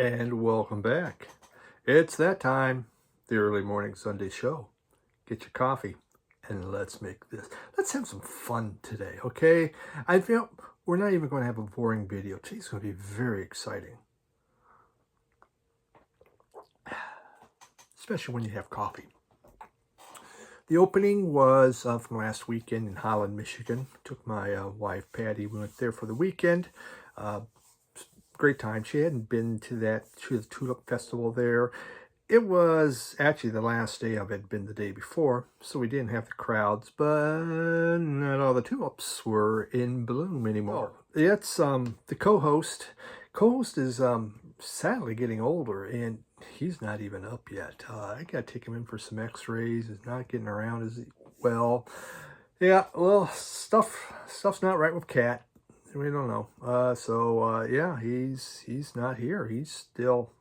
And welcome back. It's that time, the early morning Sunday show. Get your coffee and let's make this. Let's have some fun today, okay? I feel we're not even going to have a boring video. Today's going to be very exciting. Especially when you have coffee. The opening was from last weekend in Holland, Michigan. Took my wife, Patty. We went there for the weekend. Great time. She hadn't been to the Tulip Festival there. It was actually the last day of it, had been the day before, so we didn't have the crowds, but not all the tulips were in bloom anymore. It's the co-host. Co-host is sadly getting older, and he's not even up yet. I got to take him in for some x-rays. He's not getting around as well. Yeah, well, stuff's not right with Cat. We don't know. Yeah, he's not here. He's still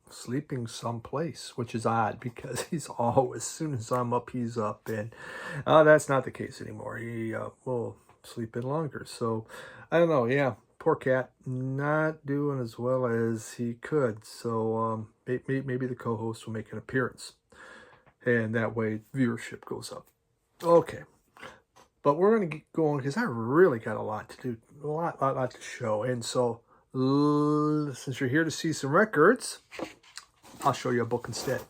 sleeping someplace, which is odd because he's always, as soon as I'm up, he's up. And that's not the case anymore. He will sleep in longer. So I don't know. Yeah, poor Cat, not doing as well as he could. So maybe the co-host will make an appearance, and that way viewership goes up. Okay. But we're going to get going because I really got a lot to do, a lot to show. And so, since you're here to see some records, I'll show you a book instead.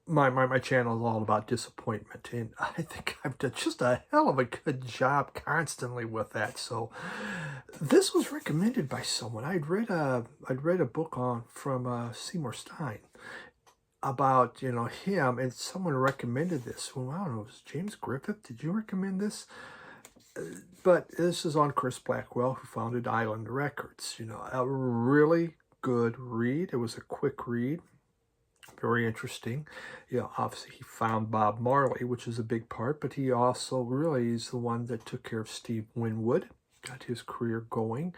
My channel is all about disappointment, and I think I've done just a hell of a good job constantly with that. So, this was recommended by someone. I'd read a book from Seymour Stein about, him, and someone recommended this. Well, I don't know, it was James Griffith. Did you recommend this? But this is on Chris Blackwell, who founded Island Records. A really good read. It was a quick read. Very interesting. Obviously he found Bob Marley, which is a big part, but he also really is the one that took care of Steve Winwood, got his career going,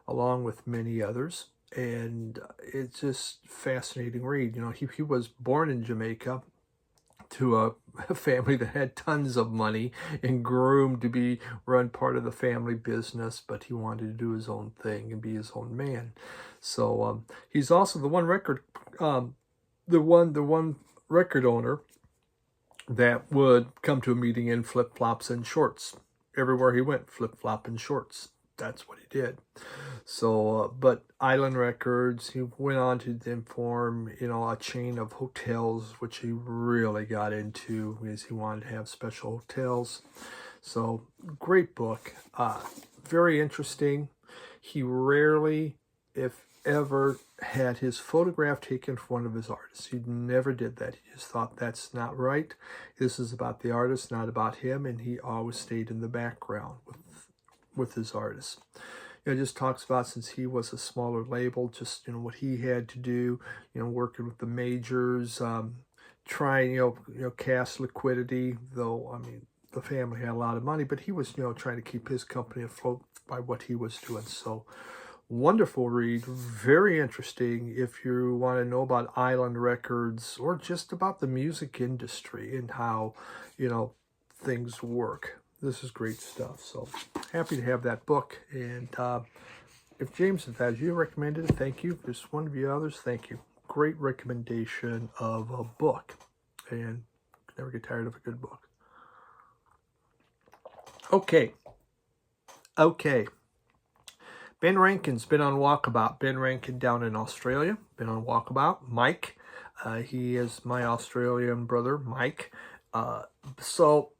along with many others. And it's just fascinating read. He was born in Jamaica to a family that had tons of money and groomed to run part of the family business, but he wanted to do his own thing and be his own man. So he's also the one record owner that would come to a meeting in flip-flops and shorts. Everywhere he went, flip-flop and shorts. That's what he did. So, but Island Records, he went on to form, a chain of hotels, which he really got into because he wanted to have special hotels. So, great book. Very interesting. He rarely, if ever, had his photograph taken for one of his artists. He never did that. He just thought that's not right. This is about the artist, not about him, and he always stayed in the background with his artists. Just talks about, since he was a smaller label, just what he had to do, working with the majors, trying cash liquidity, though the family had a lot of money, but he was trying to keep his company afloat by what he was doing. So wonderful read, very interesting if you want to know about Island Records or just about the music industry and how things work. This is great stuff. So happy to have that book. And if James has you recommended it, thank you. If there's one of you others, thank you. Great recommendation of a book. And never get tired of a good book. Okay. Ben Rankin's been on Walkabout. Ben Rankin down in Australia. Been on Walkabout. Mike. He is my Australian brother, Mike. So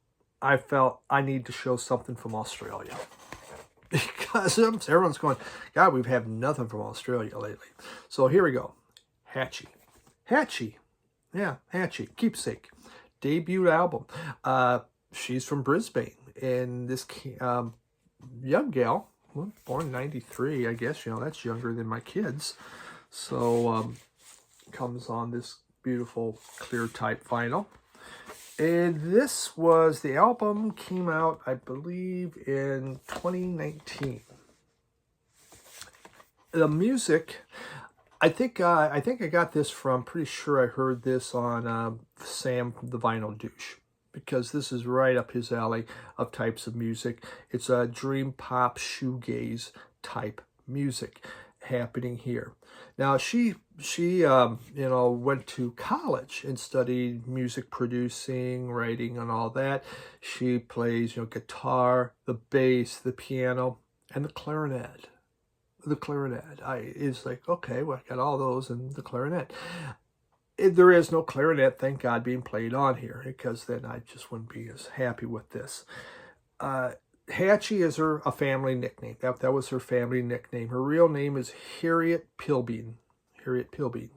I felt I need to show something from Australia because everyone's going, God, we've had nothing from Australia lately. So here we go. Hachi. Yeah, Hachi. Keepsake. Debut album. She's from Brisbane. And this young gal, born in 93, I guess, that's younger than my kids. So comes on this beautiful clear type vinyl. And the album came out, I believe, in 2019. The music, I think I got this from, pretty sure I heard this on Sam the Vinyl Douche, because this is right up his alley of types of music. It's a dream pop shoegaze type music. happening here. Now she went to college and studied music producing, writing, and all that. She plays guitar, the bass, the piano, and the clarinet. The clarinet. Is like, okay, well, I got all those and the clarinet. There is no clarinet, thank God, being played on here, because then I just wouldn't be as happy with this. Hachi is a family nickname. That was her family nickname. Her real name is Harriet Pilbeam. Harriet Pilbeam.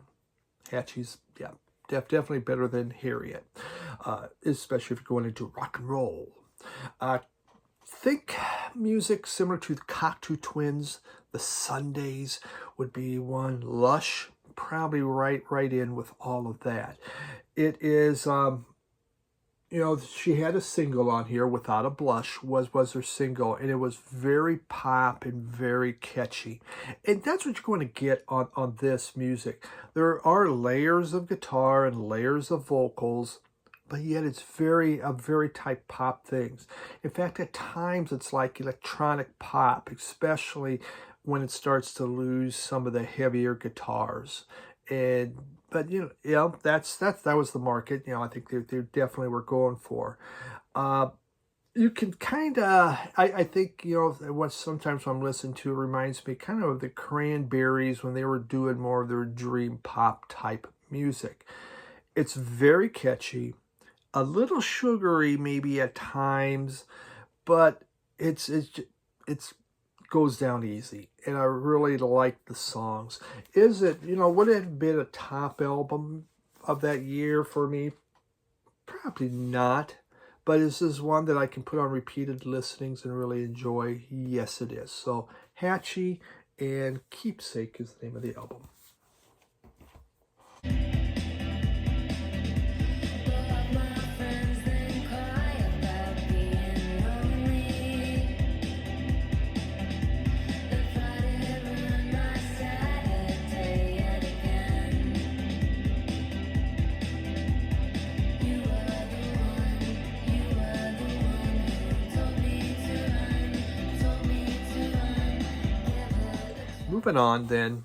Hachi's, yeah, definitely better than Harriet, especially if you're going into rock and roll. Think music similar to the Cocteau Twins. The Sundays would be one. Lush, probably right in with all of that. It is, she had a single on here, Without a Blush, was her single, and it was very pop and very catchy. And that's what you're going to get on this music. There are layers of guitar and layers of vocals, but yet it's very type pop things. In fact, at times it's like electronic pop, especially when it starts to lose some of the heavier guitars. But that was the market. I think they definitely were going for. You can kind of, I think, what sometimes when I'm listening to, it reminds me kind of the Cranberries when they were doing more of their dream pop type music. It's very catchy, a little sugary maybe at times, but it's goes down easy, and I really like the songs. Would it have been a top album of that year for me? Probably not, but is this one that I can put on repeated listenings and really enjoy? Yes, it is. So Hachi and Keepsake is the name of the album. Moving on then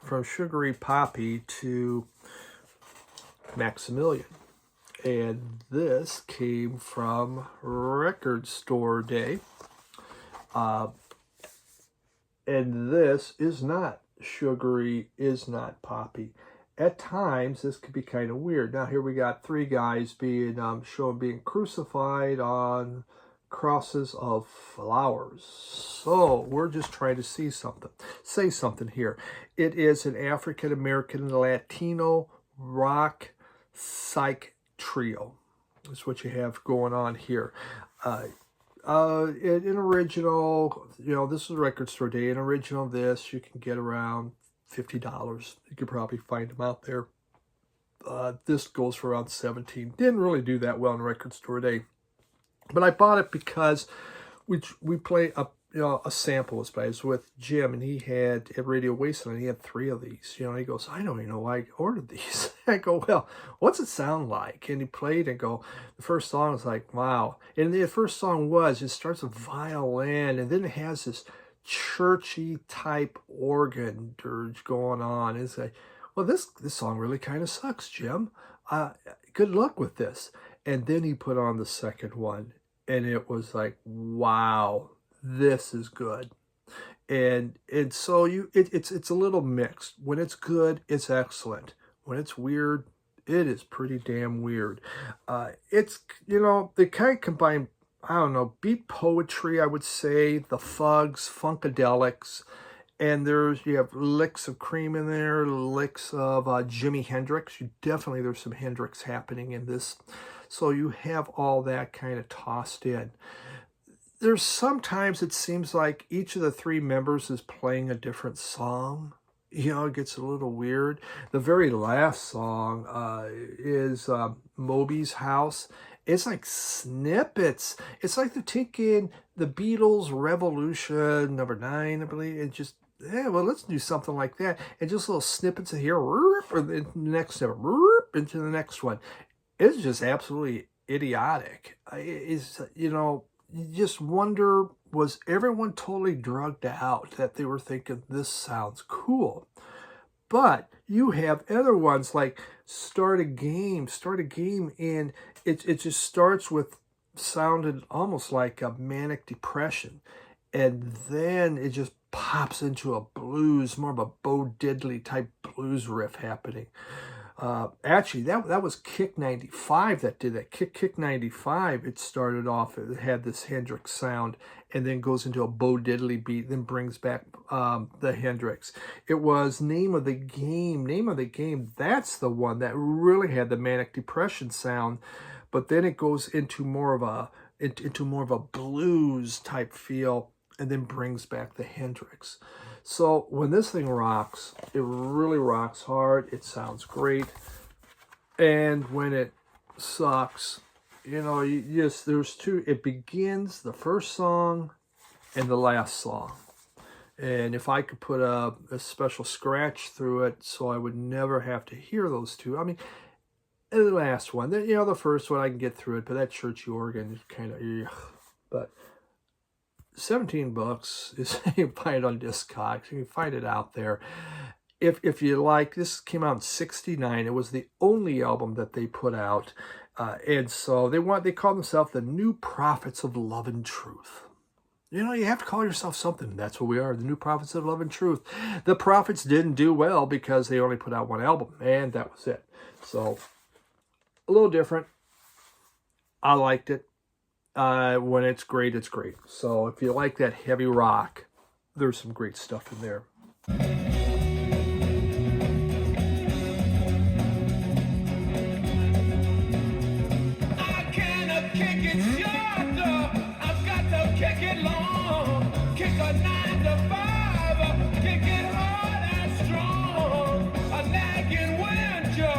from sugary poppy to Maximilian. And this came from Record Store Day. And this is not sugary, is not poppy. At times, this could be kind of weird. Now, here we got three guys being shown being crucified on crosses of flowers. So we're just trying to say something here. It is an African-American Latino rock psych trio. That's what you have going on here. In original, this is Record Store Day. In original, this you can get around $50. You could probably find them out there. This goes for around $17. Didn't really do that well in Record Store Day. But I bought it because we play a sample was by. I was with Jim, and he had at Radio Wasteland. He had 3 of these. He goes, I don't even know why I ordered these. I go, well, what's it sound like? And he played and go. The first song was like, wow. And the first song it starts with violin, and then it has this churchy type organ dirge going on. It's like, well, this song really kind of sucks, Jim. Good luck with this. And then he put on the second one, and it was like, wow, this is good. And so it's a little mixed. When it's good, it's excellent. When it's weird, it is pretty damn weird. It's, they kind of combine, I don't know, beat poetry, I would say, the Fugs, Funkadelics, and you have licks of Cream in there, licks of Jimi Hendrix. There's some Hendrix happening in this. So you have all that kind of tossed in. There's sometimes it seems like each of the 3 members is playing a different song. It gets a little weird. The very last song is Moby's House. It's like snippets. It's like they're taking the Beatles' Revolution, number 9, I believe, and just, let's do something like that. And just little snippets of here, or the next step, into the next one. It's just absolutely idiotic. It's, you just wonder, was everyone totally drugged out that they were thinking this sounds cool? But you have other ones like Start a Game, and it just starts with sounded almost like a manic depression. And then it just pops into a blues, more of a Bo Diddley type blues riff happening. Actually, that was Kick 95 that did that. Kick 95, it started off, it had this Hendrix sound, and then goes into a Bo Diddley beat, then brings back the Hendrix. It was Name of the Game. Name of the Game, that's the one that really had the manic depression sound, but then it goes into more of a blues type feel, and then brings back the Hendrix. So when this thing rocks, it really rocks hard. It sounds great. And when it sucks, there's two. It begins the first song and the last song. And if I could put a special scratch through it so I would never have to hear those two. I mean, the last one, the first one I can get through it, but that churchy organ is kind of, but $17 is you can find it on Discogs. You can find it out there. If you like, this came out in '69. It was the only album that they put out, and so they call themselves the New Prophets of Love and Truth. You have to call yourself something. That's what we are, the New Prophets of Love and Truth. The Prophets didn't do well because they only put out one album, and that was it. So a little different. I liked it. When it's great, it's great. So if you like that heavy rock, there's some great stuff in there. I cannot kick it short, I've got to kick it long. Kick a 9 to 5, kick it hard and strong. A nagging winter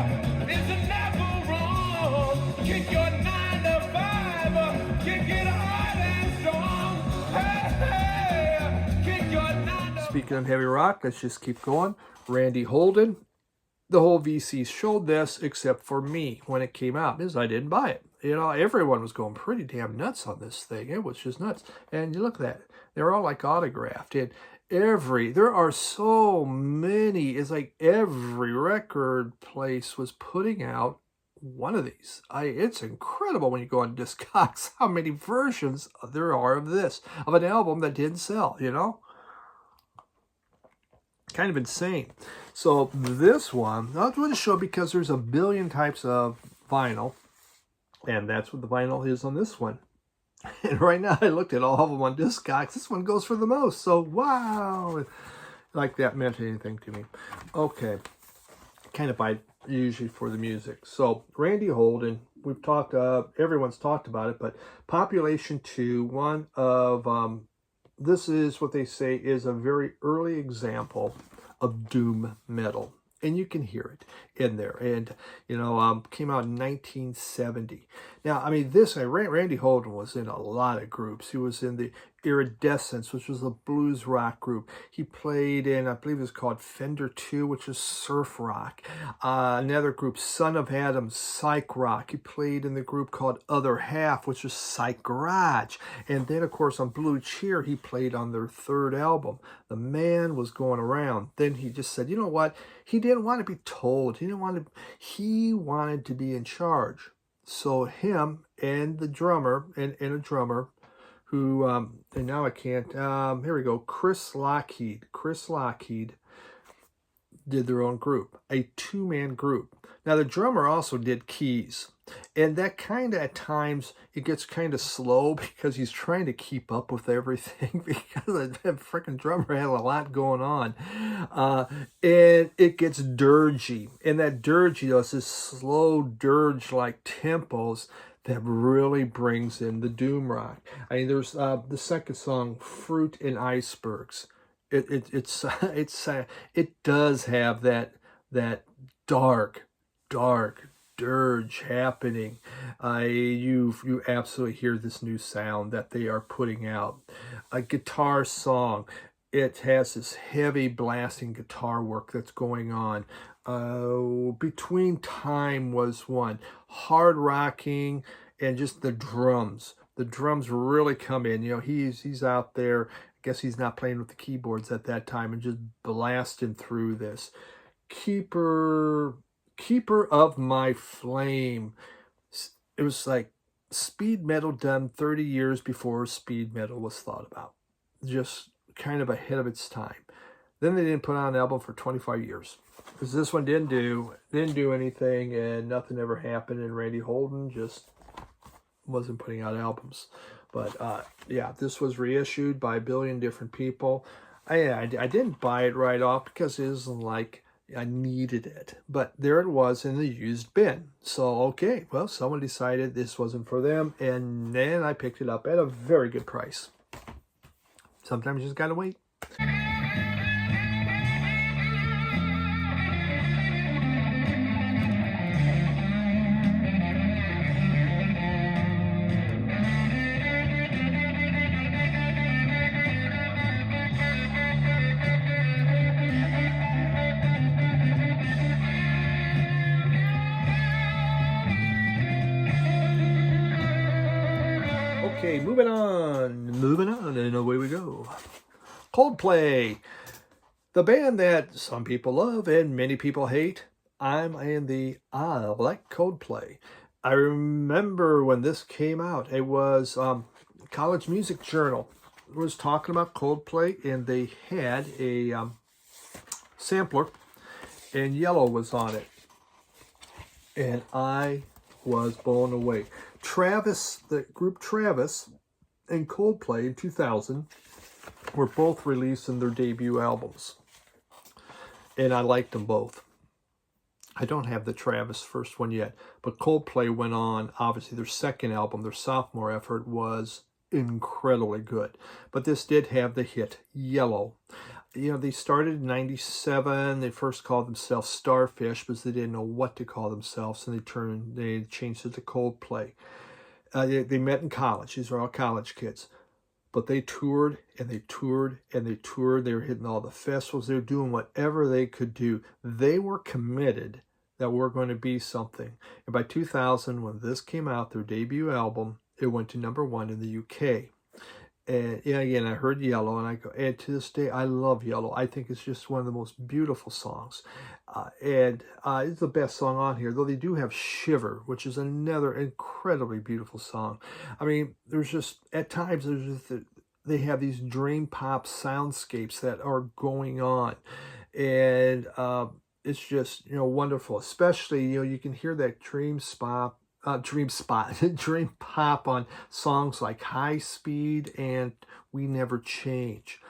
is never wrong. Kick your 9 to 5, kick it hard and strong. Hey, kick your 9 to 5. Speaking of heavy rock, let's just keep going. Randy Holden. The whole VC showed this except for me when it came out because I didn't buy it. Everyone was going pretty damn nuts on this thing. It was just nuts. And you look at that. They're all like autographed. And there are so many. It's like every record place was putting out one of these. It's incredible when you go on Discogs how many versions there are of this, of an album that didn't sell, Kind of insane. So this one, I'll do the show because there's a billion types of vinyl, and that's what the vinyl is on this one. And right now I looked at all of them on Discogs. This one goes for the most. So wow, like that meant anything to me. Okay, kind of buy usually for the music. So Randy Holden, we've talked. Everyone's talked about it, but Population 2, one of this is what they say is a very early example of doom metal. And you can hear it in there. And, came out in 1970. Now, Randy Holden was in a lot of groups. He was in the Iridescence, which was a blues rock group. He played in, I believe it was called Fender 2, which is surf rock. Another group, Son of Adam, psych rock. He played in the group called Other Half, which is psych garage. And then, of course, on Blue Cheer, he played on their third album. The man was going around. Then he just said, you know what? He didn't want to be told. He wanted to be in charge. So him and the drummer, and a drummer, who, and now I can't, here we go, Chris Lockheed did their own group, a two-man group. Now, the drummer also did keys, and that kind of, at times, it gets kind of slow because he's trying to keep up with everything because that freaking drummer had a lot going on. And it gets dirgy, and that dirgy, is this slow dirge-like tempos that really brings in the doom rock. There's the second song, Fruit and Icebergs. It does have that dark dirge happening. You absolutely hear this new sound that they are putting out. A guitar song. It has this heavy blasting guitar work that's going on. Between Time was one. Hard rocking and just the drums. The drums really come in. You know, he's out there. I guess he's not playing with the keyboards at that time and just blasting through this. Keeper of My Flame. It was like speed metal done 30 years before speed metal was thought about. Just kind of ahead of its time. Then they didn't put out an album for 25 years. Because this one didn't do anything, and nothing ever happened, and Randy Holden just wasn't putting out albums. But yeah, this was reissued by a billion different people. I didn't buy it right off because it isn't like I needed it. But there it was in the used bin. So, okay, well, someone decided this wasn't for them, and then I picked it up at a very good price. Sometimes you just gotta wait. Okay, moving on, and away we go. Coldplay, the band that some people love and many people hate. I like Coldplay. I remember when this came out, it was College Music Journal was talking about Coldplay, and they had a sampler, and Yellow was on it, and I was blown away. Travis, the group Travis and Coldplay in 2000 were both releasing their debut albums, and I liked them both. I don't have the Travis first one yet, but Coldplay went on. Obviously, their second album, their sophomore effort, was incredibly good, but this did have the hit Yellow. You know, they started in 97. They first called themselves Starfish because they didn't know what to call themselves, and they changed it to Coldplay. They met in college. These are all college kids. But they toured, and they toured, and they toured. They were hitting all the festivals. They were doing whatever they could do. They were committed that we're going to be something. And by 2000, when this came out, their debut album, it went to #1 in the UK. And yeah, again, I heard Yellow, and I go, and to this day, I love Yellow. I think it's just one of the most beautiful songs. And it's the best song on here, though they do have Shiver, which is another incredibly beautiful song. I mean, there's just, at times, they have these dream pop soundscapes that are going on. And it's just, wonderful. Especially, you can hear that dream pop on songs like High Speed and We Never Change.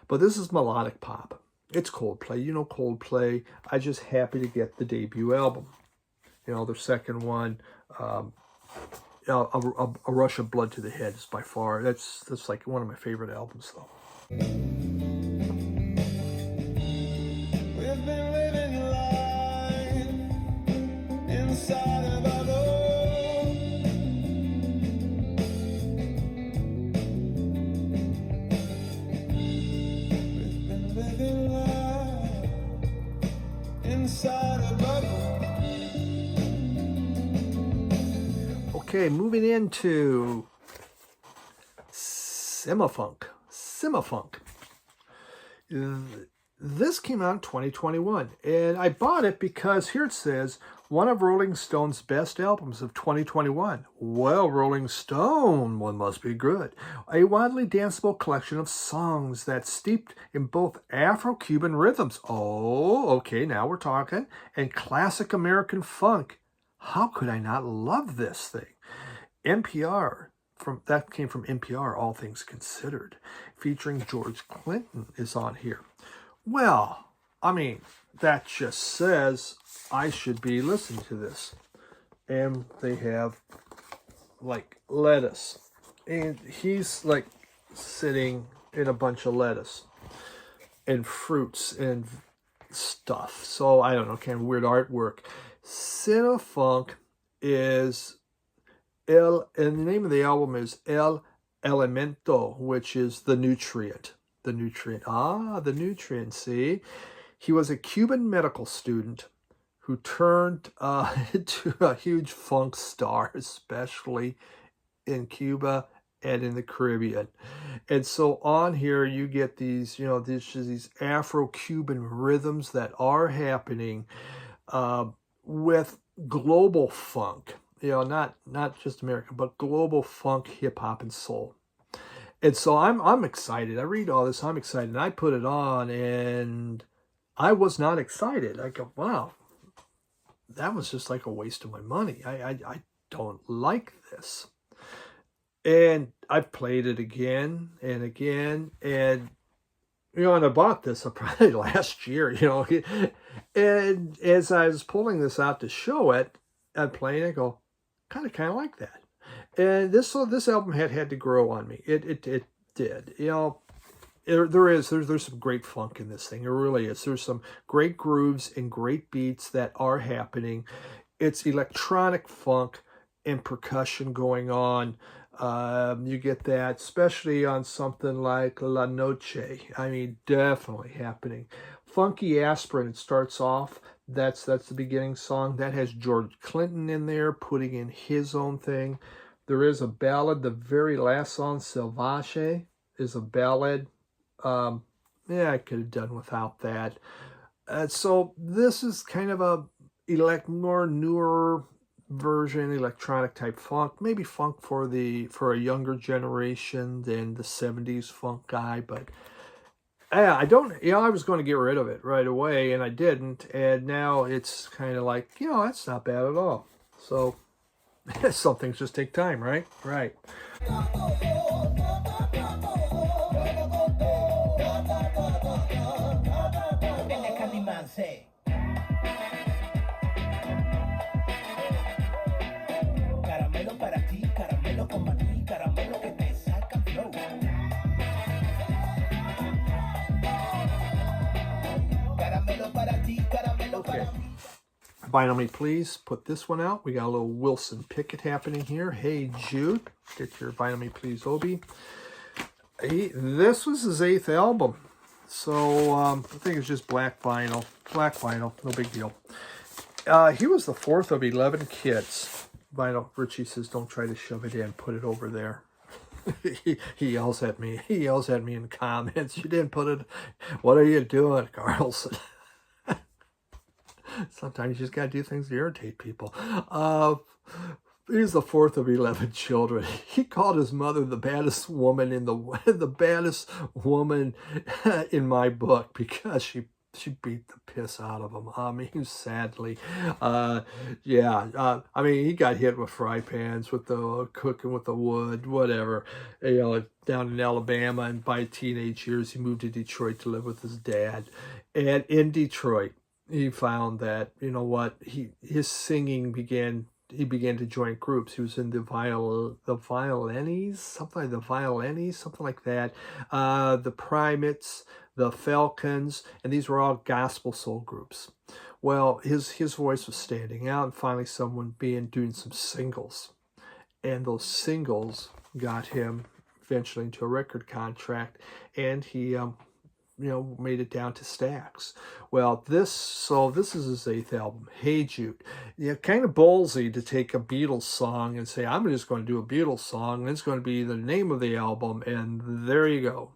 But this is melodic pop. It's Coldplay. Coldplay. I'm just happy to get the debut album. Their second one, A Rush of Blood to the Head, is by far, that's like one of my favorite albums, though. We've been living life inside of our Okay, moving into Semifunk. This came out in 2021, and I bought it because here it says, one of Rolling Stone's best albums of 2021. Well, Rolling Stone, one must be good. A widely danceable collection of songs that steeped in both Afro-Cuban rhythms. Oh, okay, now we're talking. And classic American funk. How could I not love this thing? That came from NPR, All Things Considered. Featuring George Clinton is on here. Well, I mean, that just says I should be listening to this. And they have, like, lettuce. And he's, like, sitting in a bunch of lettuce. And fruits and stuff. So, I don't know, kind of weird artwork. Semifunk is... and the name of the album is El Elemento, which is the nutrient. The nutrient, see? He was a Cuban medical student who turned into a huge funk star, especially in Cuba and in the Caribbean. And so on here, you get these, these Afro-Cuban rhythms that are happening with global funk, not just American, but global funk, hip hop, and soul. And so I'm excited. I read all this, I'm excited. And I put it on, and I was not excited. I go, wow, that was just like a waste of my money. I don't like this. And I've played it again and again, and and I bought this probably last year, and as I was pulling this out to show it, I'm playing, I go, kind of like that. And this album had to grow on me. It did, there's some great funk in this thing. It really is. There's some great grooves and great beats that are happening. It's electronic funk and percussion going on. You get that, especially on something like La Noche. I mean, definitely happening. Funky Aspirin, it starts off. That's the beginning song. That has George Clinton in there, putting in his own thing. There is a ballad. The very last song, Selvage, is a ballad. I could have done without that. So this is kind of a more newer version, electronic type funk, maybe funk for a younger generation than the 70s funk guy. But I was going to get rid of it right away, and I didn't, and now it's kind of like, that's not bad at all. So some things just take time, right? Okay. Vinyl Me Please put this one out. We got a little Wilson Pickett happening here. Hey Jude, get your Vinyl Me Please Obi. This was his 8th album. So I think it's just black vinyl, no big deal. He was the 4th of 11 kids. Vinyl, Richie says, don't try to shove it in, put it over there. he yells at me. He yells at me in the comments. You didn't put it. What are you doing, Carlson? Sometimes you just got to do things to irritate people. He's the 4th of 11 children. He called his mother the baddest woman in the baddest woman in my book because she beat the piss out of him. I mean, sadly. I mean, he got hit with fry pans, with the cooking with the wood, whatever. Down in Alabama, and by teenage years, he moved to Detroit to live with his dad. And in Detroit, he found that, his singing began. He began to join groups. He was in the Violinies, something like that. The Primates, the Falcons, and these were all gospel soul groups. Well, his voice was standing out, and finally someone doing some singles. And those singles got him eventually into a record contract, and he made it down to Stax. Well, this is his 8th album, Hey Jude. Kind of ballsy to take a Beatles song and say, I'm just going to do a Beatles song, and it's going to be the name of the album, and there you go.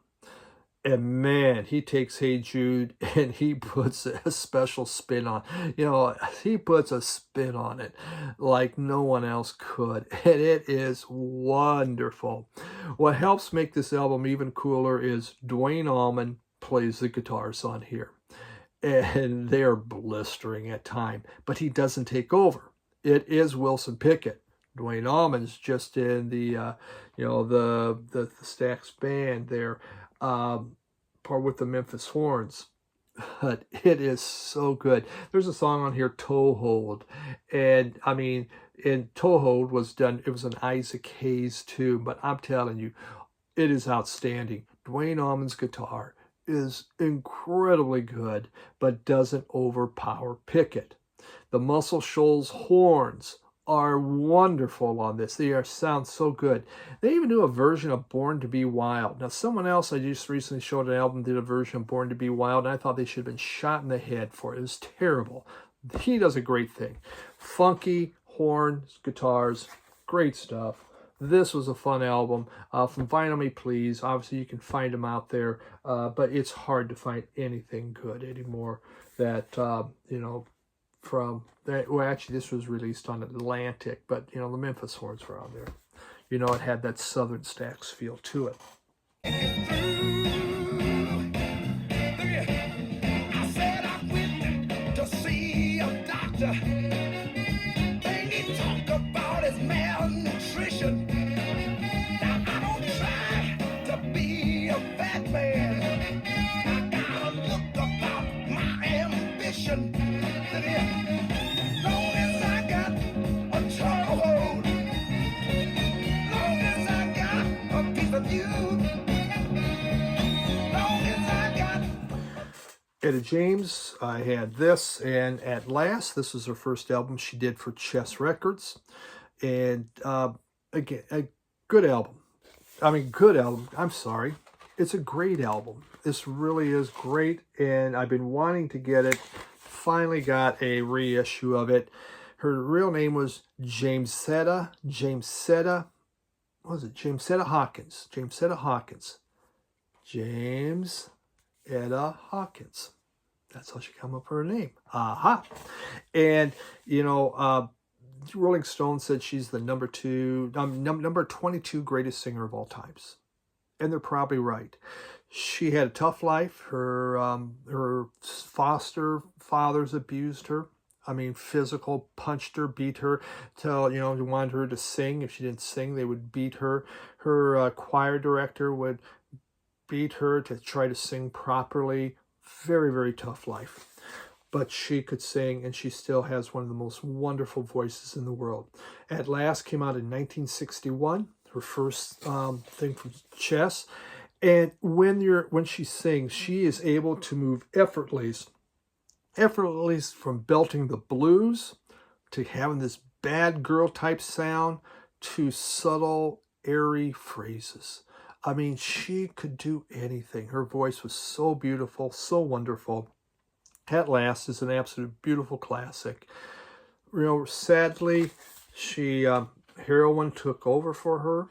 And man, he takes Hey Jude and he puts a special spin on. He puts a spin on it like no one else could. And it is wonderful. What helps make this album even cooler is Duane Allman plays the guitars on here. And they're blistering at time. But he doesn't take over. It is Wilson Pickett. Duane Allman's just in the Stax band there. Part with the Memphis Horns. But it is so good. There's a song on here, Toehold. And I mean, Toehold was done, it was an Isaac Hayes too, but I'm telling you, it is outstanding. Duane Allman's guitar is incredibly good, but doesn't overpower Pickett. The Muscle Shoals horns are wonderful on this. They sound so good. They even do a version of Born to Be Wild. Now, someone else I just recently showed an album did a version of Born to Be Wild, and I thought they should have been shot in the head for it. It was terrible. He does a great thing. Funky horns, guitars, great stuff. this was a fun album. From Vinyl Me Please, obviously you can find them out there, but it's hard to find anything good anymore that, you know, from that. Well, actually, this was released on Atlantic, but, you know, the Memphis Horns were on there. You know, it had that Southern Stax feel to it. I said I went to see a doctor. They talk about his malnutrition. Now I don't try to be a fat man. I gotta look about my ambition. Long as I got a toehold, long as I got a piece of you. Etta James, I had this, and At Last. This was her first album she did for Chess Records. And again, a good album. I mean, good album. I'm sorry. It's a great album. This really is great, and I've been wanting to get it. Finally got a reissue of it. Her real name was Jamesetta. What was it? Jamesetta Hawkins. Etta Hawkins. That's how she come up with her name. Aha. And, you know, Rolling Stone said she's the number 22 greatest singer of all times. And they're probably right. She had a tough life. Her foster fathers abused her. I mean, physical, punched her, beat her, till, you know, they wanted her to sing. If she didn't sing, they would beat her. Her choir director would beat her to try to sing properly. Very, very tough life. But she could sing, and she still has one of the most wonderful voices in the world. At Last came out in 1961, her first thing from Chess. And when she sings, she is able to move effortlessly from belting the blues to having this bad girl type sound to subtle, airy phrases. I mean, she could do anything. Her voice was so beautiful, so wonderful. At Last is an absolute beautiful classic. You know, sadly, heroin took over for her.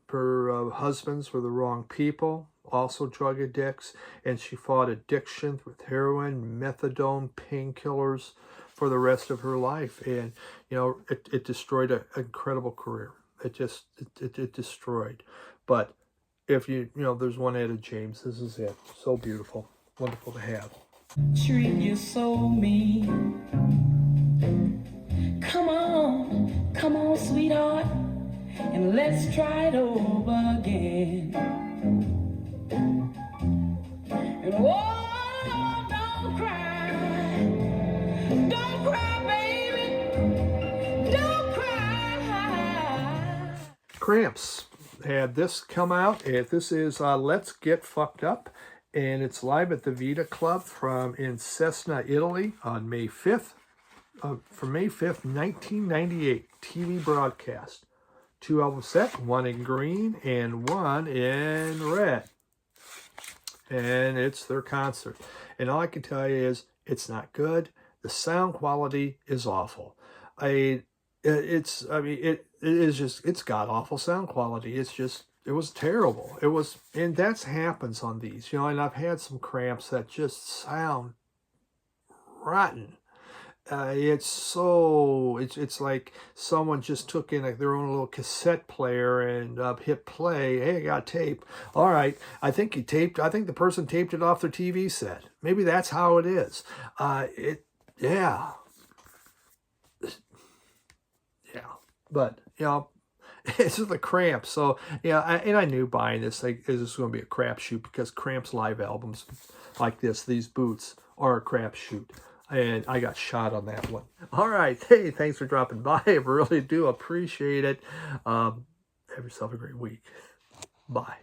Her husbands were the wrong people, also drug addicts, and she fought addiction with heroin, methadone, painkillers for the rest of her life. And, you know, it destroyed an incredible career. It destroyed. But if there's one Etta James, this is it. So beautiful. Wonderful to have. Treat you so mean. Come on, sweetheart, and let's try it over again. And oh, don't cry, baby, don't cry. Cramps had this come out. This is Let's Get Fucked Up, and it's live at the Vita Club in Cesena, Italy on May 5th. From May 5th, 1998, TV broadcast. 2 album set, one in green and one in red. And it's their concert. And all I can tell you is it's not good. The sound quality is awful. It's god awful sound quality. It was terrible. And that happens on these, you know, and I've had some Cramps that just sound rotten. It's like someone just took in their own little cassette player and hit play. Hey, I got tape. All right, I think the person taped it off their TV set. Maybe that's how it is. Yeah. But, you know, it's the Cramps. So, yeah, I knew buying this, this was going to be a crapshoot, because Cramps live albums like these boots, are a crapshoot. And I got shot on that one. All right. Hey, thanks for dropping by. I really do appreciate it. Have yourself a great week. Bye.